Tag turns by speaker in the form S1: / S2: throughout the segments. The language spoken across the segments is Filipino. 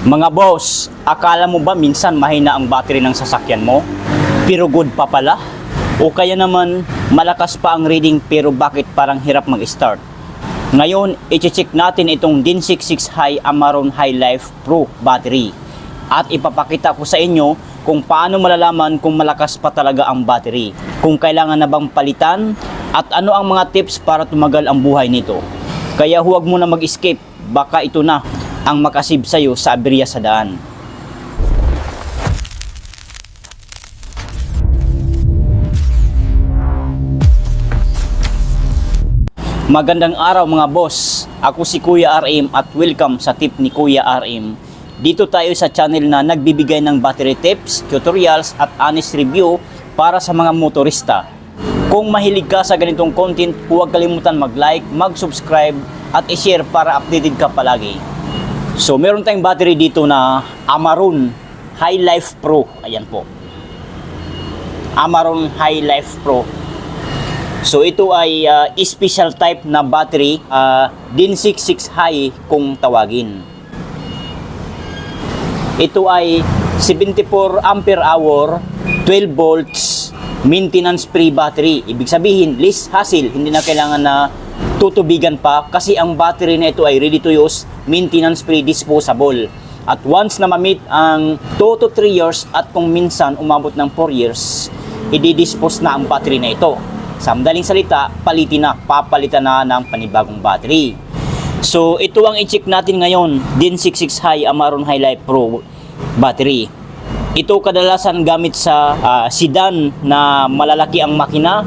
S1: Mga boss, akala mo ba minsan mahina ang battery ng sasakyan mo? Pero good pa pala? O kaya naman malakas pa ang reading pero bakit parang hirap mag-start? Ngayon, i-check natin itong DIN66 High Amaron High Life Pro battery. At ipapakita ko sa inyo kung paano malalaman kung malakas pa talaga ang battery. Kung kailangan na bang palitan at ano ang mga tips para tumagal ang buhay nito. Kaya huwag mo na mag-escape, baka ito na ang makasib sa'yo sa aberya sa daan. Magandang araw mga boss, ako si Kuya RM at welcome sa tip ni Kuya RM. Dito tayo sa channel na nagbibigay ng battery tips, tutorials at honest review para sa mga motorista. Kung mahilig ka sa ganitong content, huwag kalimutan mag-like, mag-subscribe at i-share para updated ka palagi. So meron tayong battery dito na Amaron High Life Pro. Ayan po, Amaron High Life Pro. So ito ay special type na battery, DIN66 High kung tawagin. Ito ay 74 ampere hour, 12 volts, maintenance free battery. Ibig sabihin, less hassle, hindi na kailangan na tutubigan pa kasi ang battery na ito ay ready to use, maintenance free, disposable. At once na ma-meet ang 2 to 3 years at kung minsan umabot ng 4 years, i-dispose na ang battery na ito. Sa madaling salita, papalitan na ng panibagong battery. So ito ang i-check natin ngayon, DIN66 High Amaron High Life Pro battery. Ito kadalasan gamit sa sedan na malalaki ang makina,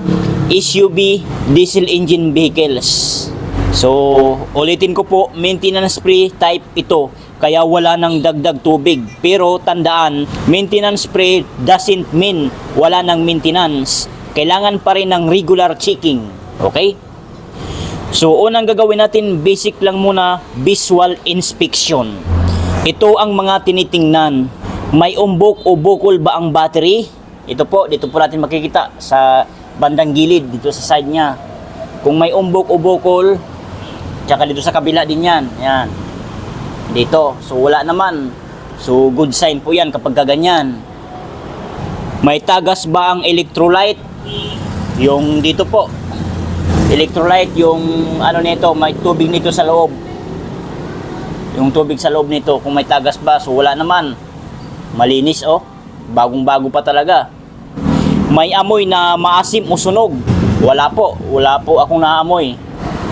S1: SUV, diesel engine vehicles. So ulitin ko po, maintenance free type ito, kaya wala nang dagdag tubig. Pero tandaan, maintenance free doesn't mean wala nang maintenance. Kailangan pa rin ng regular checking. Okay? So unang gagawin natin, basic lang muna, visual inspection. Ito ang mga tinitingnan. May umbok o bukol ba ang battery? Ito po, dito po natin makikita sa bandang gilid, dito sa side niya. Kung may umbok o bukol, tsaka dito sa kabila din yan. Yan. Dito. So wala naman. So good sign po yan kapag ganyan. May tagas ba ang electrolyte? Yung dito po. Electrolyte, yung ano nito, may tubig nito sa loob. Yung tubig sa loob nito, kung may tagas ba, so wala naman. Malinis oh. Bagong-bago pa talaga. May amoy na maasim o sunog? Wala po akong naamoy.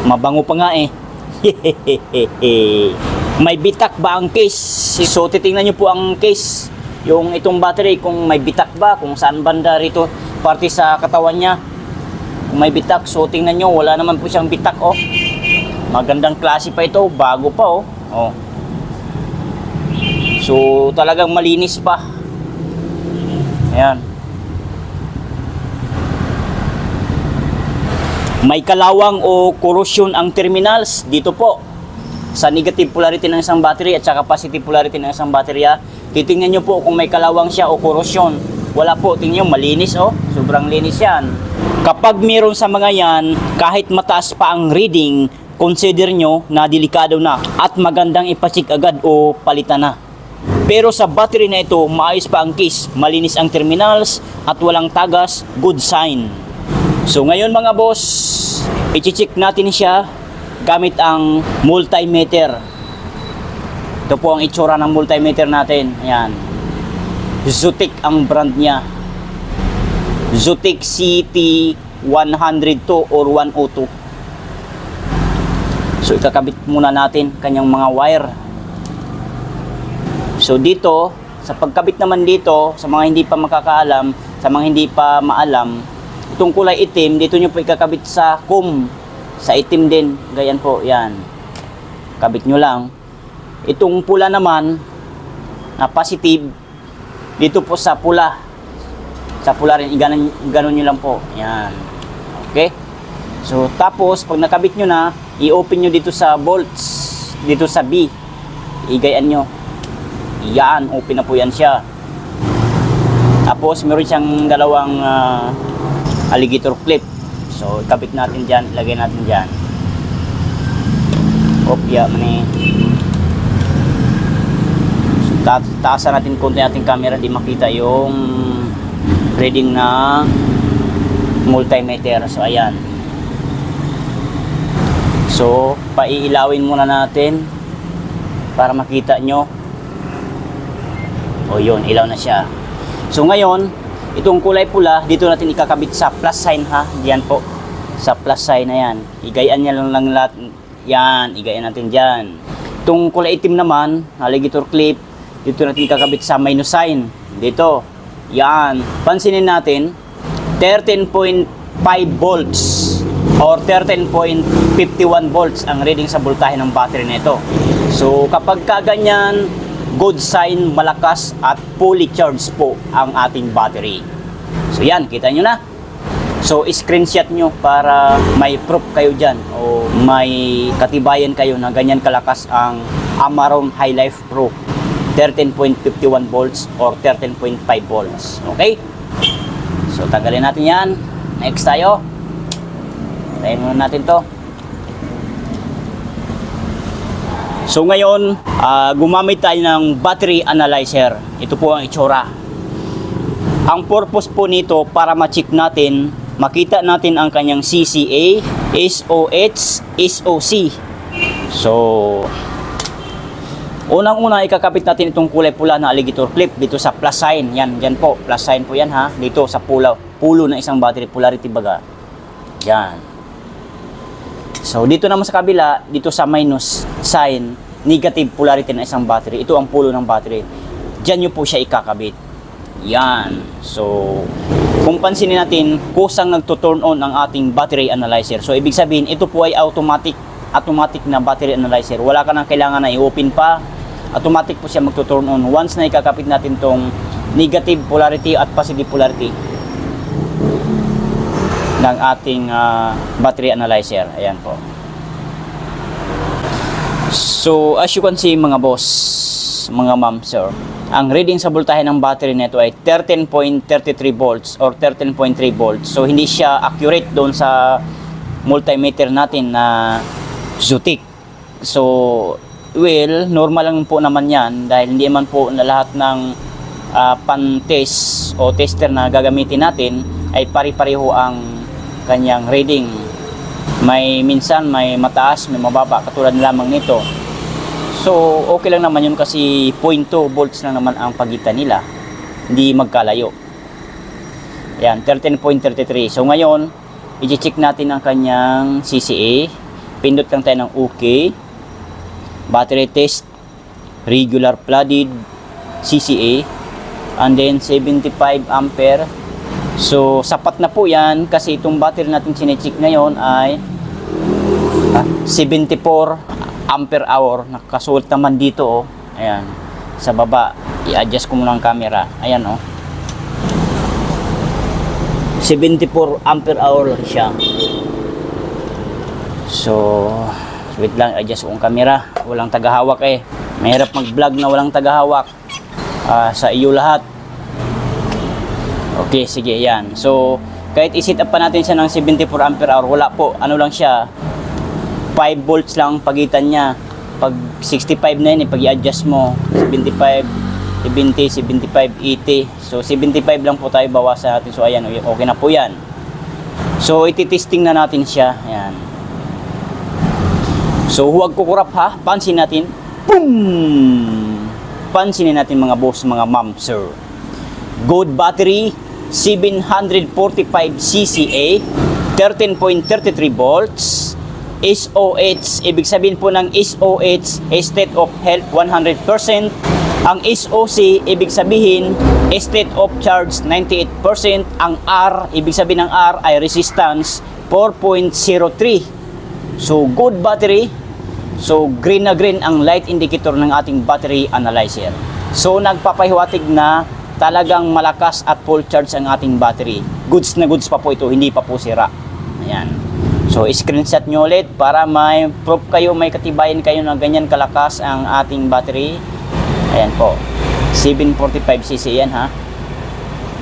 S1: Mabango pa nga eh. May bitak ba ang case? So titingnan nyo po ang case, yung itong battery, kung may bitak ba, kung saan banda rito, parte sa katawan niya. Kung may bitak, so tingnan nyo, wala naman po siyang bitak oh. Magandang klase pa ito, bago pa oh. Oh. So talagang malinis pa. Ayan. May kalawang o corrosion ang terminals dito po. Sa negative polarity ng isang battery at saka positive polarity ng isang baterya, titingnan nyo po kung may kalawang siya o corrosion. Wala po, tingnan nyo, malinis oh. Sobrang linis yan. Kapag meron sa mga yan, kahit mataas pa ang reading, consider nyo na delikado na at magandang ipacheck agad o palitan na. Pero sa battery na ito, maayos pa ang case, malinis ang terminals at walang tagas, good sign. So ngayon mga boss, i-check natin siya gamit ang multimeter. Ito po ang itsura ng multimeter natin. Ayan. Zotic ang brand niya. Zotic CT102 or 102. So ikakabit muna natin kanyang mga wire. So dito, sa pagkabit naman dito, sa mga hindi pa makakaalam, sa mga hindi pa maalam, itong kulay itim, dito nyo po ikakabit sa comb. Sa itim din, ganyan po, yan. Kabit nyo lang. Itong pula naman, na positive, dito po sa pula. Sa pula rin, iganon nyo lang po. Yan. Okay? So tapos, pag nakabit nyo na, i-open nyo dito sa bolts, dito sa B. Igayaan nyo. Yan, open na po yan siya. Tapos meron siyang dalawang alligator clip. So ikabit natin dyan, ilagay natin dyan. Opya mani. Taasan natin konti ating camera, di makita yung reading na multimeter. So ayan. So paiilawin muna natin para makita nyo. O yun, ilaw na siya. So ngayon, itong kulay pula, dito natin ikakabit sa plus sign ha. Diyan po, sa plus sign na yan. Igayaan niya lang lahat. Yan, igayaan natin dyan. Itong kulay itim naman, alligator clip, dito natin ikakabit sa minus sign. Dito, yan. Pansinin natin, 13.5 volts or 13.51 volts ang reading sa voltahe ng battery nito. So kapag kaganyan, good sign, malakas at fully charged po ang ating battery. So yan, kita nyo na. So screenshot nyo para may proof kayo dyan o may katibayan kayo na ganyan kalakas ang Amaron High Life Pro 13.51 volts or 13.5 volts. Okay? So tanggalin natin yan. Next tayo. Tayo muna natin to. So ngayon, gumamit tayo ng battery analyzer. Ito po ang itsura. Ang purpose po nito para ma-check natin, makita natin ang kanyang CCA, SOH, SOC. So, unang-una ikakapit natin itong kulay pula na alligator clip dito sa plus sign. Yan, dyan po, plus sign po yan ha. Dito sa pulo ng isang battery, polarity baga. Yan. So, dito naman sa kabila, dito sa minus sign, negative polarity ng isang battery. Ito ang pulo ng battery. Diyan nyo po siya ikakabit. Yan. So, kung pansinin natin, kusang nagto-turn on ang ating battery analyzer. So, ibig sabihin, ito po ay automatic na battery analyzer. Wala ka nang kailangan na i-open pa. Automatic po siya magto-turn on. Once na ikakapit natin tong negative polarity at positive polarity ng ating battery analyzer. Ayan po. So, as you can see mga boss, mga ma'am, sir, ang reading sa voltahe ng battery nito ay 13.33 volts or 13.3 volts. So, hindi siya accurate doon sa multimeter natin na Zotic. So, well, normal lang po naman yan dahil hindi man po na lahat ng pan-test o tester na gagamitin natin ay pari-pareho ang kanyang reading. Minsan may mataas, may mababa, katulad lamang nito. So, okay lang naman yun kasi 0.2 volts lang naman ang pagitan nila. Hindi magkalayo. Yan, 13.33. So, ngayon, i-check natin ang kanyang CCA. Pindot lang tayo ng OK. Battery test, regular flooded, CCA. And then, 75 ampere. So, sapat na po yan kasi itong battery natin sinecheck ngayon ay 74 ampere hour. Nakasuot naman dito, oh. Ayan. Sa baba, i-adjust ko muna ang camera. Ayan, oh. 74 ampere hour siya. So, wait lang, adjust ko ang camera. Walang tagahawak eh. Mahirap mag-vlog na walang tagahawak. Sa iyo lahat. Okay, sige, yan. So, kahit i-set up pa natin siya ng 74 ampere hour, wala po. Ano lang siya, 5 volts lang pagitan niya. Pag 65 na yun, pag i-adjust mo, 75, 70, 75, 80. So, 75 lang po tayo bawasan natin. So, ayan, okay na po yan. So, iti-testing na natin siya. Ayan. So, huwag kukurap ha. Pansin natin. Boom! Pansinin natin mga boss, mga ma'am, sir. Good battery, 745 CCA, 13.33 volts, SOH, ibig sabihin po ng SOH, state of health 100%. Ang SOC, ibig sabihin, state of charge 98%. Ang R, ibig sabihin ng R ay resistance 4.03. So, good battery. So, green na green ang light indicator ng ating battery analyzer. So, nagpapahiwatig na talagang malakas at full charge ang ating battery. Goods na goods pa po ito, hindi pa po sira. Ayan. So, screenshot nyo ulit para may proof kayo, may katibayan kayo na ganyan kalakas ang ating battery. Ayan po. 745cc yan ha.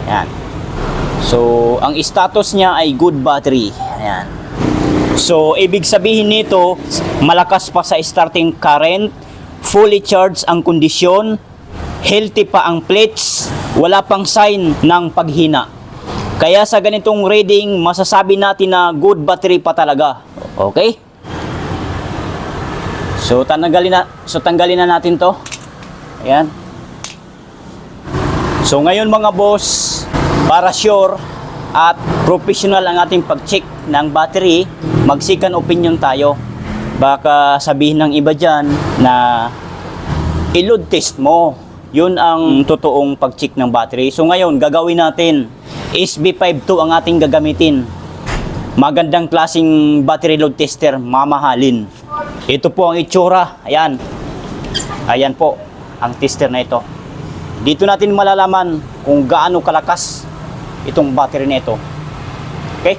S1: Ayan. So, ang status niya ay good battery. Ayan. So, ibig sabihin nito, malakas pa sa starting current, fully charged ang kondisyon, healthy pa ang plates, wala pang sign ng paghina. Kaya sa ganitong reading, masasabi natin na good battery pa talaga. Okay? So tanggalin na natin 'to. Ayan. So ngayon mga boss, para sure at professional ang ating pag-check ng battery, mag-second opinion tayo. Baka sabihin ng iba dyan na i-load test mo. Yun ang totoong pag-check ng battery. So ngayon, gagawin natin. SB52 ang ating gagamitin. Magandang klaseng battery load tester, mamahalin. Ito po ang itsura. Ayan. Ayan po, ang tester na ito. Dito natin malalaman kung gaano kalakas itong battery na ito. Okay?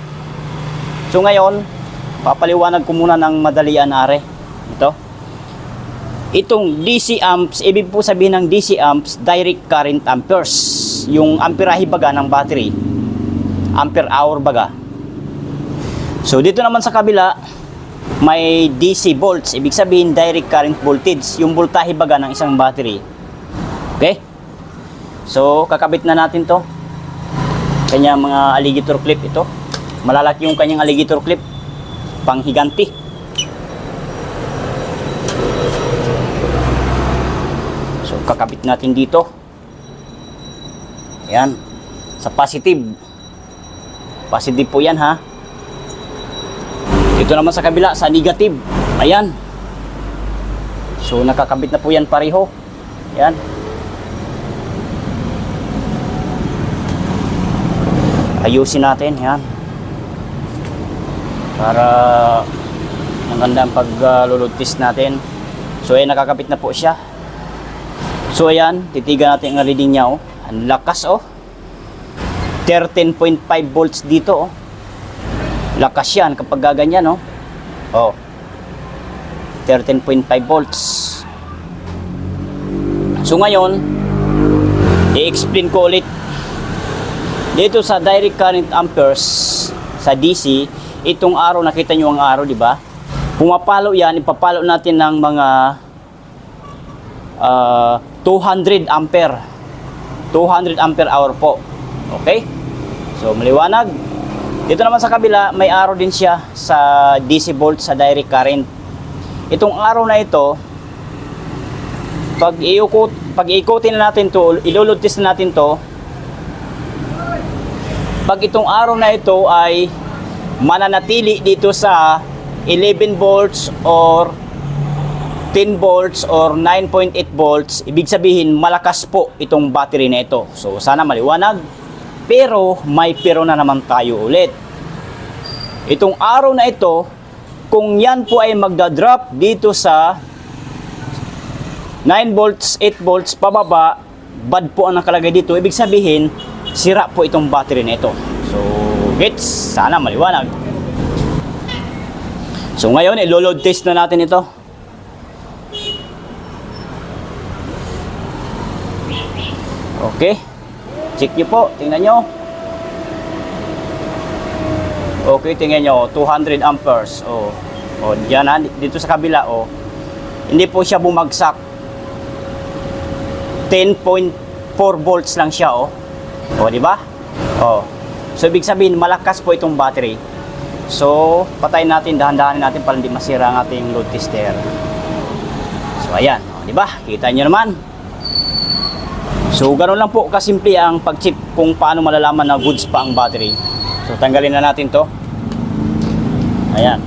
S1: So ngayon, papaliwanag ko muna ng madalian are. Ito. Itong DC amps, ibig po sabihin ng DC amps, direct current amperes. Yung amperahe baga ng battery. Ampere hour baga. So dito naman sa kabila, may DC volts. Ibig sabihin direct current voltage. Yung voltahe baga ng isang battery. Okay? So kakabit na natin to. Kanya mga alligator clip ito. Malalaki yung kanyang alligator clip. Panghiganti. So kakabit natin dito. Ayan. Sa positive. Positive po yan ha. Dito naman sa kabila, sa negative. Ayan. So nakakabit na po yan pareho. Ayan. Ayusin natin. Ayan. Para maganda ang pag-load test natin. So ayan, nakakabit na po siya. So ayan, titigan natin ang reading niya. Oh. Ang lakas oh. 13.5 volts dito oh. Lakas yan kapag gaganyan oh. Oh. 13.5 volts. So ngayon, i-explain ko ulit. Dito sa direct current amperes sa DC, itong arrow, nakita nyo ang arrow, di ba? Pumapalo yan, ipapalo natin ng mga 200 ampere. 200 ampere hour po. Okay? So, maliwanag. Dito naman sa kabila, may arrow din siya sa DC volt sa direct current. Itong arrow na ito, pag iikutin na natin to, iloload test na natin to, pag itong arrow na ito ay mananatili dito sa 11 volts or 10 volts or 9.8 volts, ibig sabihin malakas po itong battery na ito. So sana maliwanag. Pero may pero na naman tayo ulit. Itong arrow na ito, kung yan po ay magda-drop dito sa 9 volts, 8 volts pababa, bad po ang nakalagay dito. Ibig sabihin, sira po itong battery na ito. So, gets? Sana maliwanag. So, ngayon, ilo-load test na natin ito. Okay. Check nyo po. Tingnan nyo. Okay, tingnan nyo. 200 amperes. Oh. Oh, dyan ha. Dito sa kabila, oh. Hindi po siya bumagsak. 10.4 volts lang siya, oh. Oh, di ba? Oh. So, ibig sabihin, malakas po itong battery. So, patayin natin, dahan-dahanin natin para hindi masira ang ating load tester. So, ayan. Oh, di ba? Kita nyo naman. So, ganoon lang po kasimple ang pag-check kung paano malalaman na goods pa ang battery. So, tanggalin na natin to. Ayan.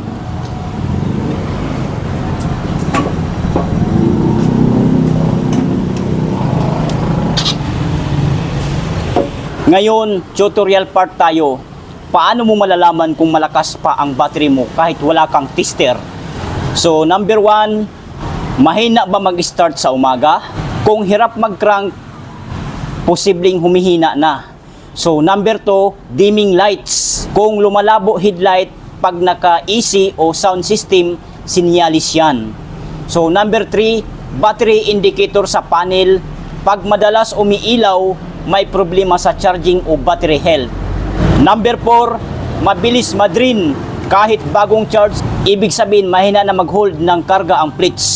S1: Ngayon, tutorial part tayo. Paano mo malalaman kung malakas pa ang battery mo kahit wala kang tester? So, number 1, mahina ba mag-start sa umaga? Kung hirap mag-crank, posibleng humihina na. So, number 2, dimming lights. Kung lumalabo headlight, pag naka-AC o sound system, sinyalis yan. So, number 3, battery indicator sa panel. Pag madalas umiilaw, may problema sa charging o battery health. Number 4, mabilis ma-drain kahit bagong charge. Ibig sabihin, mahina na mag-hold ng karga ang plates.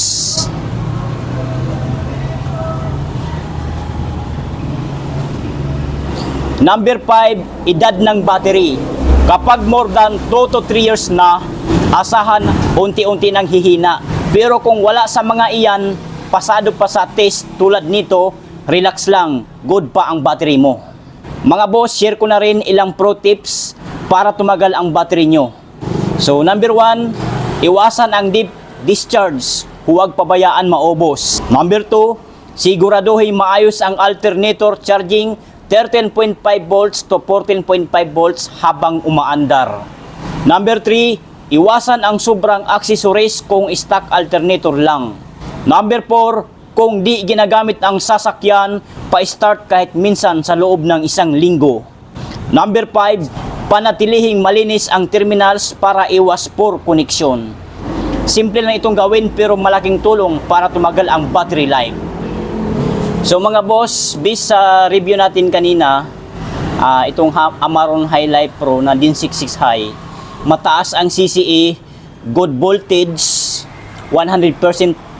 S1: Number 5, edad ng battery. Kapag more than 2 to 3 years na, asahan unti-unti nang hihina. Pero kung wala sa mga iyan, pasado pa sa test tulad nito, relax lang, good pa ang battery mo. Mga boss, share ko na rin ilang pro tips para tumagal ang battery nyo. So number 1, iwasan ang deep discharge, huwag pabayaan maubos. Number 2, siguraduhin maayos ang alternator charging 13.5 volts to 14.5 volts habang umaandar. Number 3, iwasan ang sobrang accessories kung stock alternator lang. Number 4, kung di ginagamit ang sasakyan, pa-start kahit minsan sa loob ng isang linggo. Number 5, panatilihing malinis ang terminals para iwas poor connection. Simple lang itong gawin pero malaking tulong para tumagal ang battery life. So mga boss, based sa review natin kanina, itong Amaron Highlife Pro na DIN 66 High, mataas ang CCE, good voltage, 100%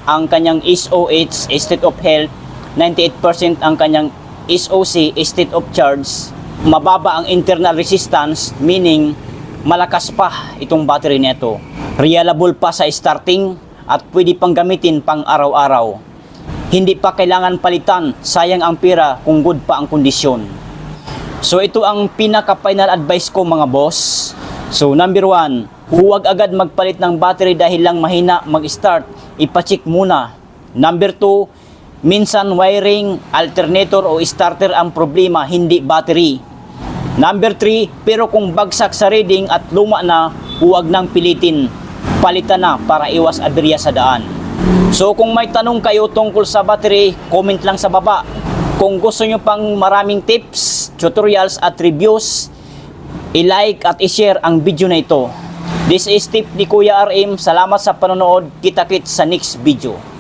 S1: ang kanyang SOH, state of health, 98% ang kanyang SOC, state of charge, mababa ang internal resistance, meaning malakas pa itong battery nito. Reliable pa sa starting at pwede pang gamitin pang araw-araw. Hindi pa kailangan palitan, sayang ang pera kung good pa ang kondisyon. So ito ang pinaka-final advice ko mga boss. So number 1, huwag agad magpalit ng battery dahil lang mahina mag-start, ipacheck muna. Number 2, minsan wiring, alternator o starter ang problema, hindi battery. Number 3, pero kung bagsak sa reading at luma na, huwag nang pilitin, palitan na para iwas aberya sa daan. So kung may tanong kayo tungkol sa battery, comment lang sa baba. Kung gusto nyo pang maraming tips, tutorials at reviews, i-like at i-share ang video na ito. This is tip ni Kuya RM. Salamat sa panonood. Kita-kits sa next video.